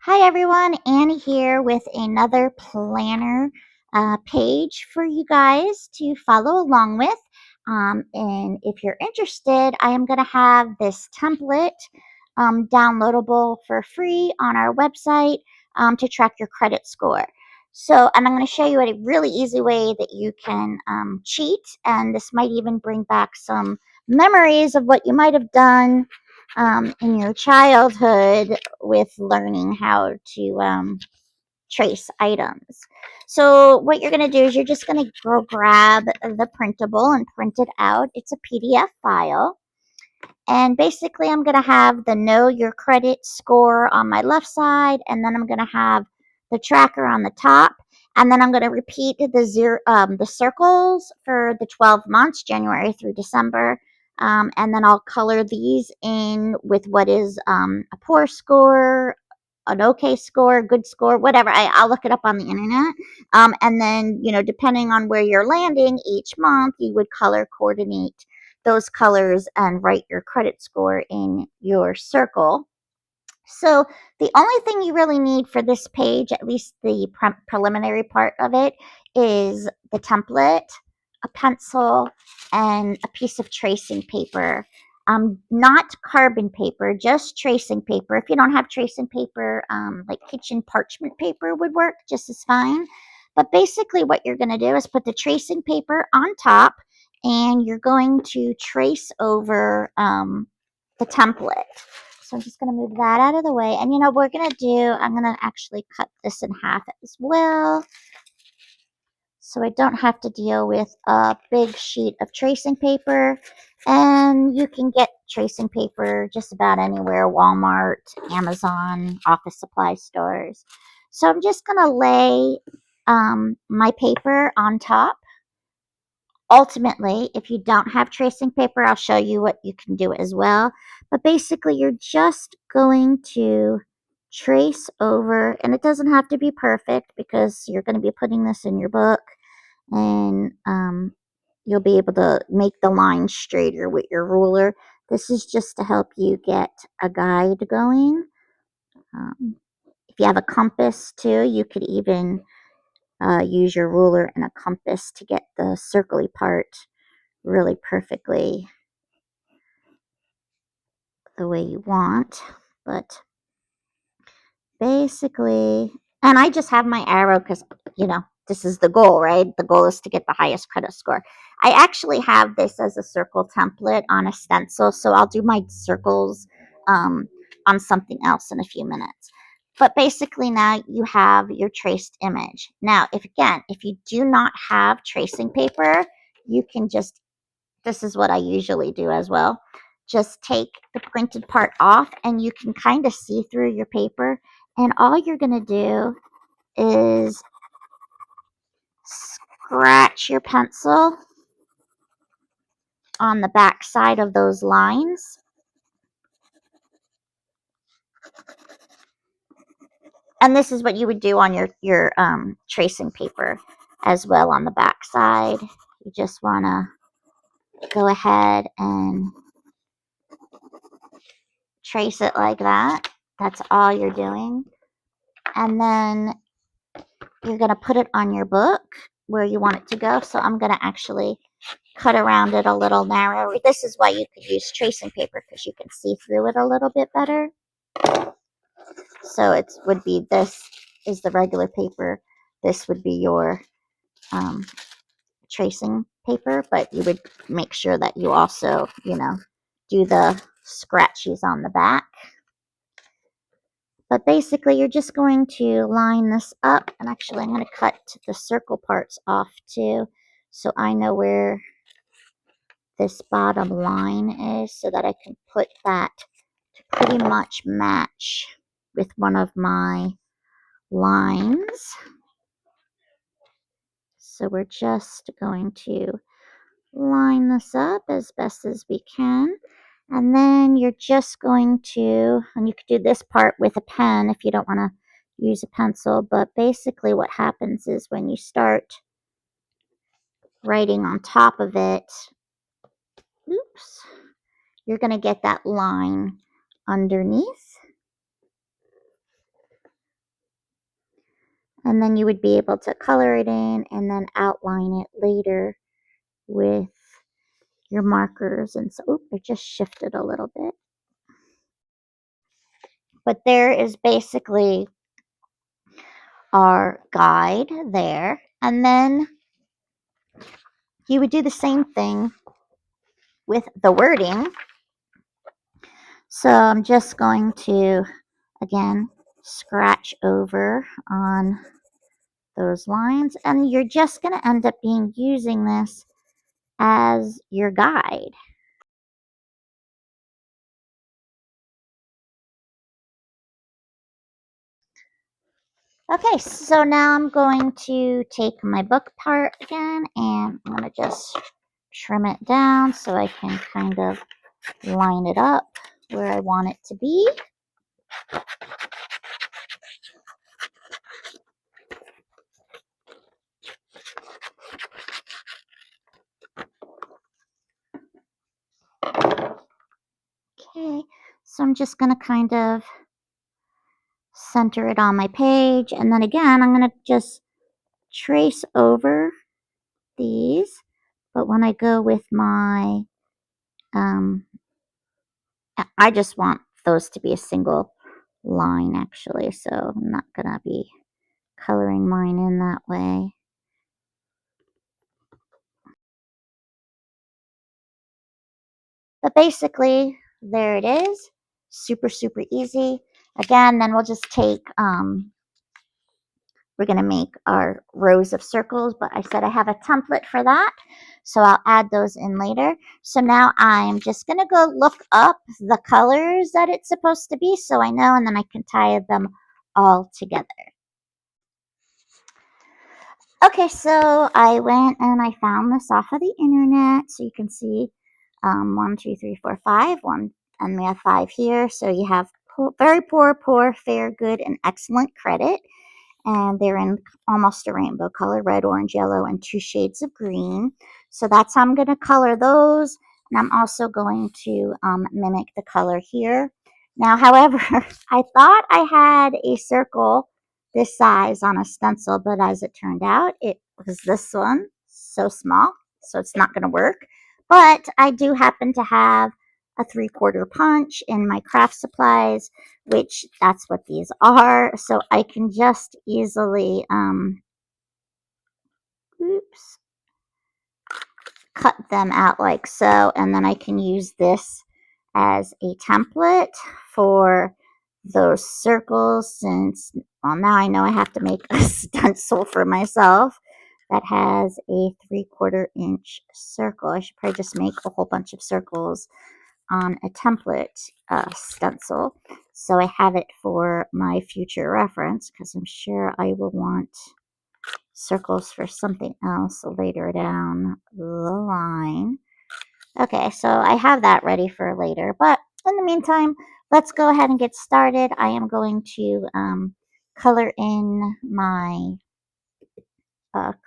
Hi everyone, Annie here with another planner page for you guys to follow along with. And if you're interested, I am going to have this template downloadable for free on our website to track your credit score. And I'm going to show you a really easy way that you can cheat, and this might even bring back some memories of what you might have done in your childhood with learning how to trace items. So what you're going to do is you're just going to go grab the printable and print it out. It's a PDF file. And basically, I'm going to have the know your credit score on my left side, and then I'm going to have the tracker on the top. And then I'm going to repeat the circles for the 12 months, January through December. And then I'll color these in with what is a poor score, an okay score, good score, whatever. I'll look it up on the internet. And then, depending on where you're landing each month, you would color coordinate those colors and write your credit score in your circle. So the only thing you really need for this page, at least the preliminary part of it, is the template, a pencil, and a piece of tracing paper. Not carbon paper, just tracing paper. If you don't have tracing paper, like kitchen parchment paper would work just as fine. But basically what you're going to do is put the tracing paper on top, and you're going to trace over the template. So I'm just going to move that out of the way. And we're going to I'm going to actually cut this in half as well, so I don't have to deal with a big sheet of tracing paper. And you can get tracing paper just about anywhere: Walmart, Amazon, office supply stores. So I'm just going to lay my paper on top. Ultimately, if you don't have tracing paper, I'll show you what you can do as well. But basically, you're just going to trace over, and it doesn't have to be perfect because you're going to be putting this in your book, and you'll be able to make the line straighter with your ruler. This is just to help you get a guide going. If you have a compass too, you could even use your ruler and a compass to get the circly part really perfectly the way you want. But basically, and I just have my arrow because, this is the goal, right? The goal is to get the highest credit score. I actually have this as a circle template on a stencil, so I'll do my circles on something else in a few minutes. But basically now you have your traced image. Now, if you do not have tracing paper, you can just, this is what I usually do as well, just take the printed part off, and you can kind of see through your paper. And all you're going to do is scratch your pencil on the back side of those lines. And this is what you would do on your tracing paper as well on the back side. You just want to go ahead and trace it like that. That's all you're doing. And then you're going to put it on your book where you want it to go. So I'm going to actually cut around it a little narrow. This is why you could use tracing paper, because you can see through it a little bit better. So it would be, this is the regular paper. This would be your tracing paper, but you would make sure that you also, do the scratchies on the back. But basically, you're just going to line this up. And actually, I'm going to cut the circle parts off too, so I know where this bottom line is, so that I can put that to pretty much match with one of my lines. So we're just going to line this up as best as we can. And then you're just going to, and you could do this part with a pen if you don't want to use a pencil, but basically what happens is when you start writing on top of it, you're going to get that line underneath. And then you would be able to color it in and then outline it later with your markers. And so, oop, it just shifted a little bit. But there is basically our guide there. And then you would do the same thing with the wording. So I'm just going to, again, scratch over on those lines. And you're just going to end up using this as your guide. Okay, so now I'm going to take my book part again and I'm going to just trim it down so I can kind of line it up where I want it to be. Okay, so I'm just going to kind of center it on my page, and then again I'm going to just trace over these, but when I go with my I just want those to be a single line actually, so I'm not going to be coloring mine in that way. But basically there it is, super easy. Again, then we'll just take we're going to make our rows of circles, but I said I have a template for that, so I'll add those in later. So now I'm just going to go look up the colors that it's supposed to be so I know, and then I can tie them all together. Okay, so I went and I found this off of the internet, so you can see 1, 2, 3, 4, 5, and we have 5 here. So you have very poor, fair, good, and excellent credit. And they're in almost a rainbow color, red, orange, yellow, and 2 shades of green. So that's how I'm going to color those. And I'm also going to mimic the color here. Now, however, I thought I had a circle this size on a stencil, but as it turned out, it was this one, so small, so it's not going to work. But I do happen to have a 3/4 punch in my craft supplies, which that's what these are. So I can just easily, oops, cut them out like so, and then I can use this as a template for those circles, since, well, now I know I have to make a stencil for myself that has a 3/4 inch circle. I should probably just make a whole bunch of circles on a template stencil so I have it for my future reference, because I'm sure I will want circles for something else later down the line. Okay, so I have that ready for later, but in the meantime, let's go ahead and get started. I am going to color in my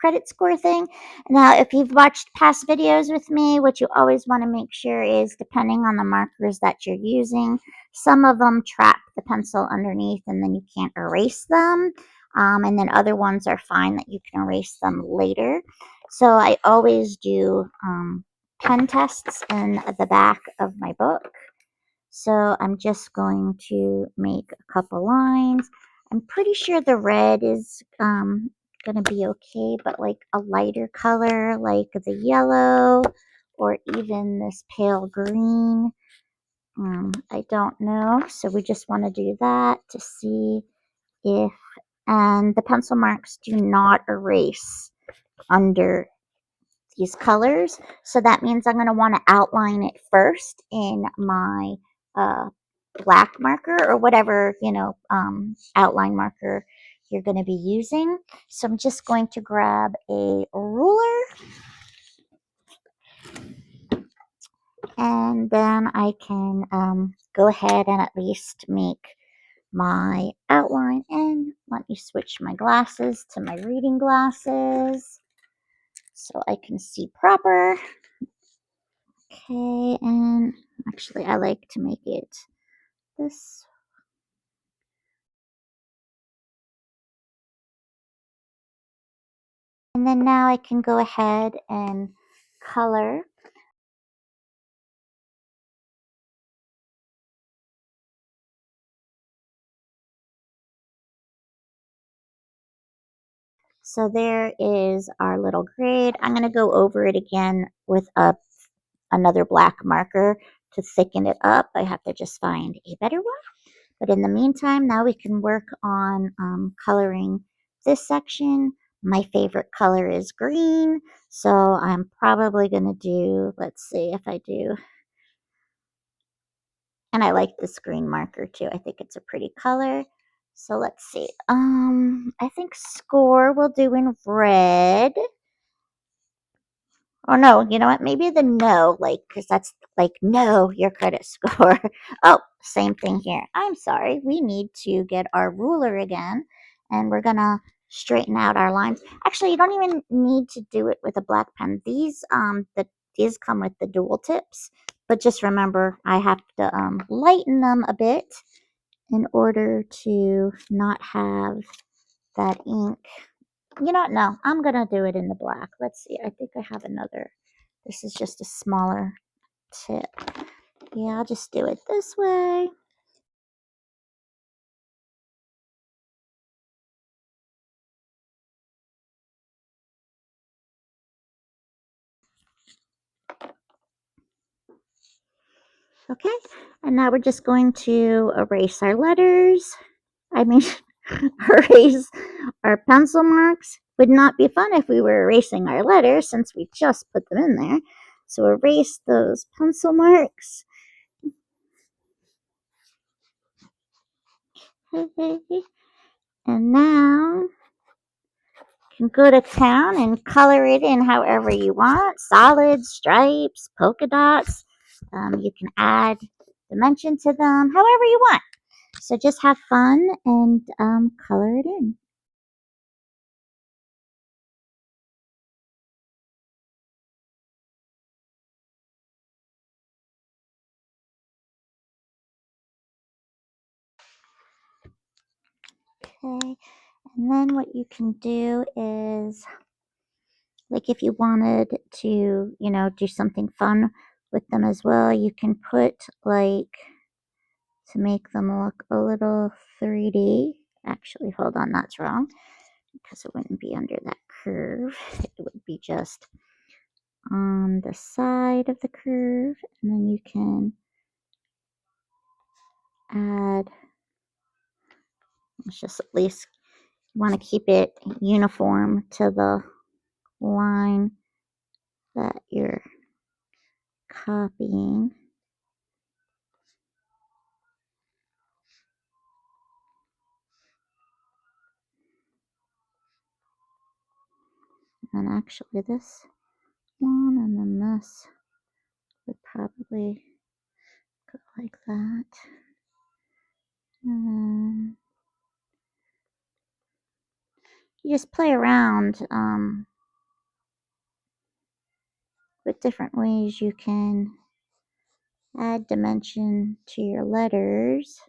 credit score thing. Now, if you've watched past videos with me, what you always want to make sure is, depending on the markers that you're using, some of them trap the pencil underneath and then you can't erase them. And then other ones are fine that you can erase them later. So I always do pen tests in the back of my book. So I'm just going to make a couple lines. I'm pretty sure the red is going to be okay, but like a lighter color like the yellow or even this pale green, I don't know. So we just want to do that to see if, and the pencil marks do not erase under these colors. So that means I'm going to want to outline it first in my black marker or whatever, outline marker you're going to be using. So I'm just going to grab a ruler, and then I can go ahead and at least make my outline. And let me switch my glasses to my reading glasses so I can see proper. Okay, and actually I like to make it this. And then now I can go ahead and color. So there is our little grade. I'm going to go over it again with another black marker to thicken it up. I have to just find a better one. But in the meantime, now we can work on coloring this section. My favorite color is green, so I'm probably going to do, let's see if I do, and I like this green marker too. I think it's a pretty color. So let's see. I think score will do in red. Oh no, you know what? Maybe the no, like, because that's like no, your credit score. Oh, same thing here. I'm sorry. We need to get our ruler again, and we're gonna straighten out our lines. Actually, you don't even need to do it with a black pen. These come with the dual tips, but just remember, I have to lighten them a bit in order to not have that ink. You know what? No, I'm gonna do it in the black. Let's see. I think I have another. This is just a smaller tip. Yeah, I'll just do it this way. Okay, and now we're just going to erase our letters. I mean, erase our pencil marks. Would not be fun if we were erasing our letters since we just put them in there. So erase those pencil marks. And now you can go to town and color it in however you want. Solids, stripes, polka dots. You can add dimension to them however you want. So just have fun and color it in. Okay. And then what you can do is, like, if you wanted to, do something fun with them as well, you can put, like, to make them look a little 3D. Actually, hold on, that's wrong because it wouldn't be under that curve. It would be just on the side of the curve, and then you can add, let's just at least, you want to keep it uniform to the line that you're copying. And actually this one and then this would probably go like that. And then you just play around with different ways you can add dimension to your letters.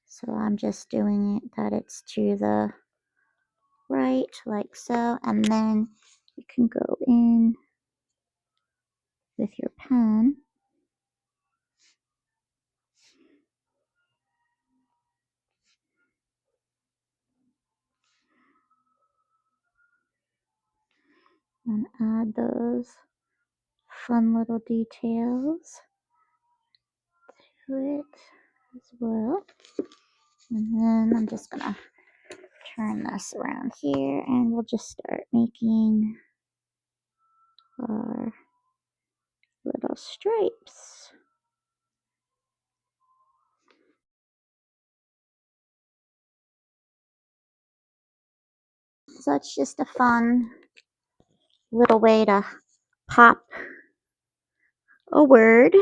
So I'm just doing it that it's to the right, like so, and then you can go in with your pen and add those fun little details to it as well. And then I'm just gonna turn this around here and we'll just start making our little stripes. So it's just a fun little way to pop a word.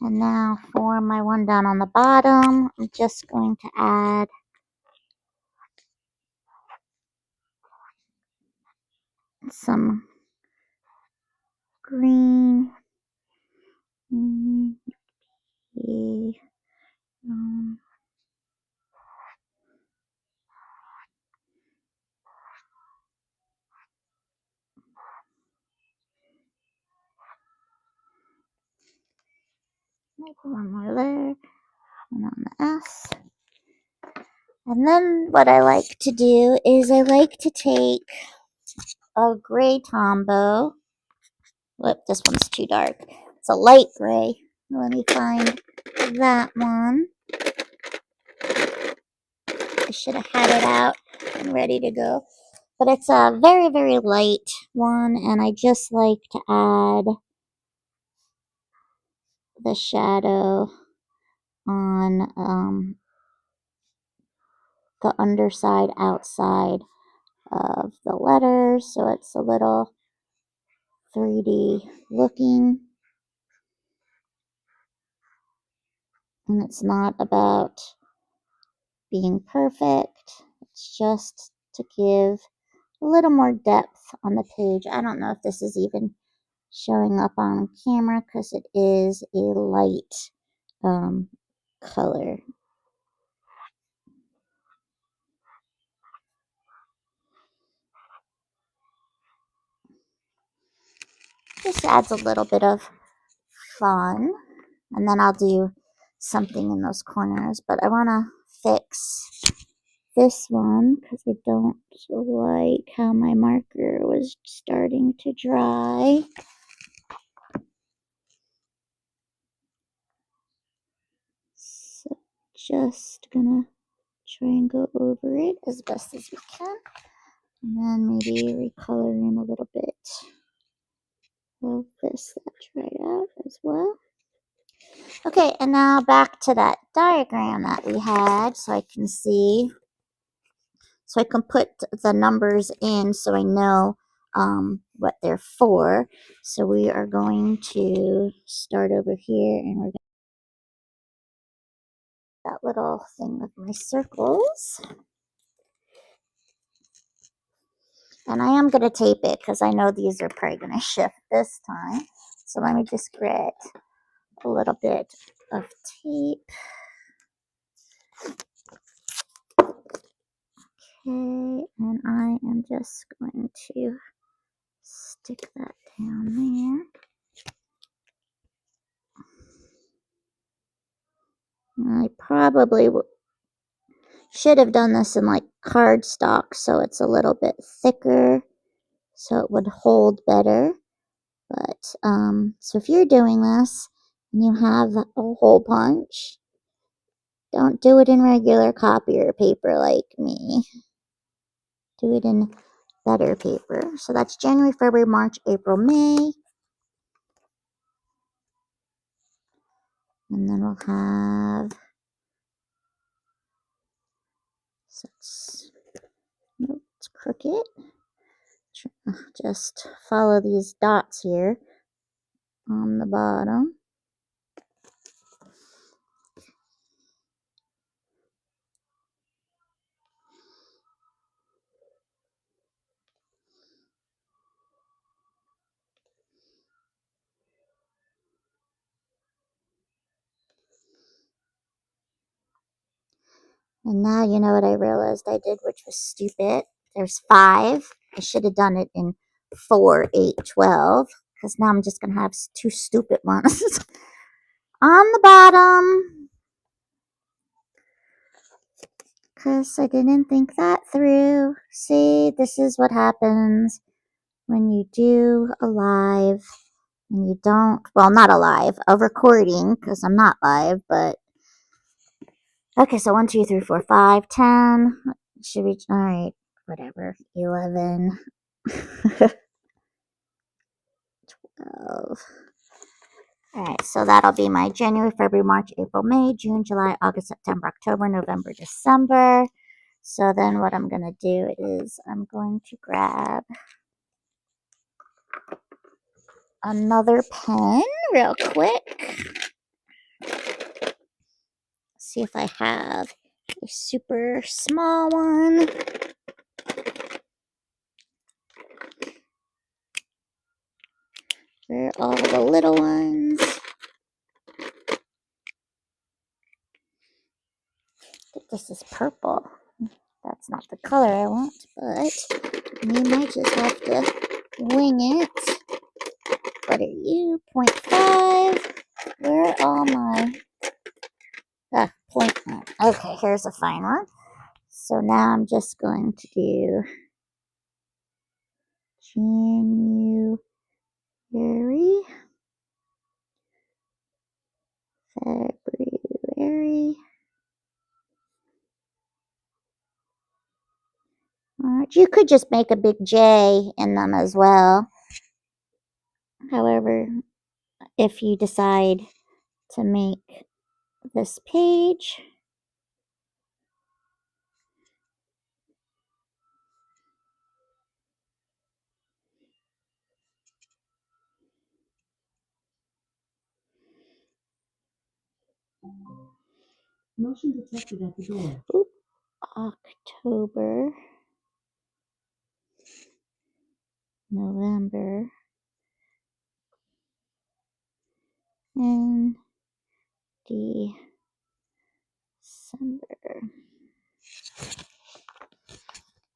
And now for my one down on the bottom, I'm just going to add some green. maybe maybe one more there, and on the S. And then what I like to do is I like to take a gray Tombow. Whoop, this one's too dark. It's a light gray. Let me find that one. I should have had it out and ready to go. But it's a very, very light one, and I just like to add the shadow on the underside, outside of the letters, so it's a little 3D looking. And it's not about being perfect. It's just to give a little more depth on the page. I don't know if this is even showing up on camera because it is a light color. Just adds a little bit of fun. And then I'll do something in those corners. But I want to fix this one because I don't like how my marker was starting to dry. So just gonna try and go over it as best as we can. And then maybe recolor in a little bit of this that dried out as well. Okay, and now back to that diagram that we had so I can see. So I can put the numbers in so I know what they're for. So we are going to start over here, and we're going to that little thing with my circles. And I am going to tape it because I know these are probably going to shift this time. So let me just get a little bit of tape. Okay, and I am just going to stick that down there. I probably should have done this in like cardstock so it's a little bit thicker so it would hold better. But so if you're doing this and you have a hole punch, don't do it in regular copier paper like me. Do it in better paper. So that's January, February, March, April, May. And then we'll have, so nope, it's crooked. Just follow these dots here on the bottom. And now you know what I realized I did, which was stupid. There's 5. I should have done it in 4, 8, 12. Because now I'm just going to have 2 stupid ones on the bottom. Because I didn't think that through. See, this is what happens when you do a live and you don't, well, not a live, a recording, because I'm not live, but okay, so 1, 2, 3, 4, 5, 10. Should we, all right, whatever, 11, 12. All right, so that'll be my January, February, March, April, May, June, July, August, September, October, November, December. So then what I'm going to do is I'm going to grab another pen real quick. See if I have a super small one. Where are all the little ones? This is purple. That's not the color I want, but we might just have to wing it. What are you? 0.5. Where are all my... point. Okay, here's a fine one. So now I'm just going to do January, February, March. You could just make a big J in them as well. However, if you decide to make this page, Motion detected at the door. October, November, and December.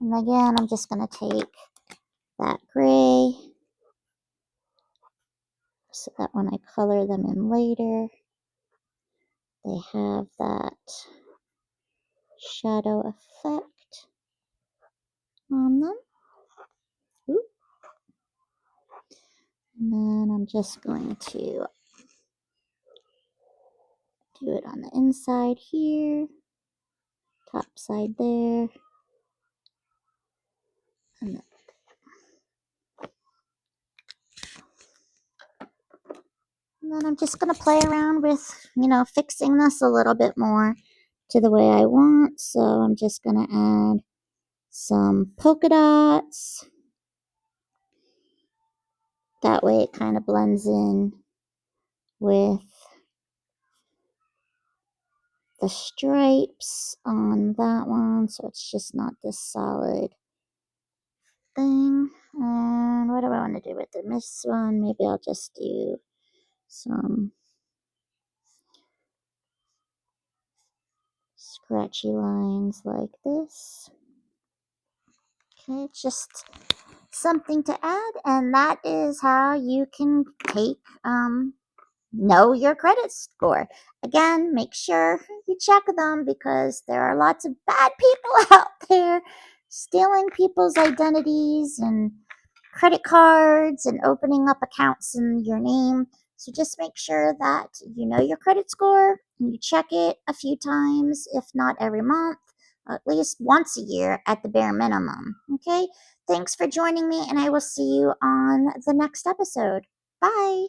And again, I'm just going to take that gray so that when I color them in later, they have that shadow effect on them. Oop. And then I'm just going to do it on the inside here, top side there, and then I'm just going to play around with, fixing this a little bit more to the way I want. So I'm just going to add some polka dots. That way it kind of blends in with the stripes on that one, so it's just not this solid thing. And what do I want to do with this one? Maybe I'll just do some scratchy lines like this. Okay, just something to add, and that is how you can take know your credit score. Again, make sure you check them because there are lots of bad people out there stealing people's identities and credit cards and opening up accounts in your name. So just make sure that you know your credit score and you check it a few times, if not every month, at least once a year at the bare minimum. Okay? Thanks for joining me, and I will see you on the next episode. Bye.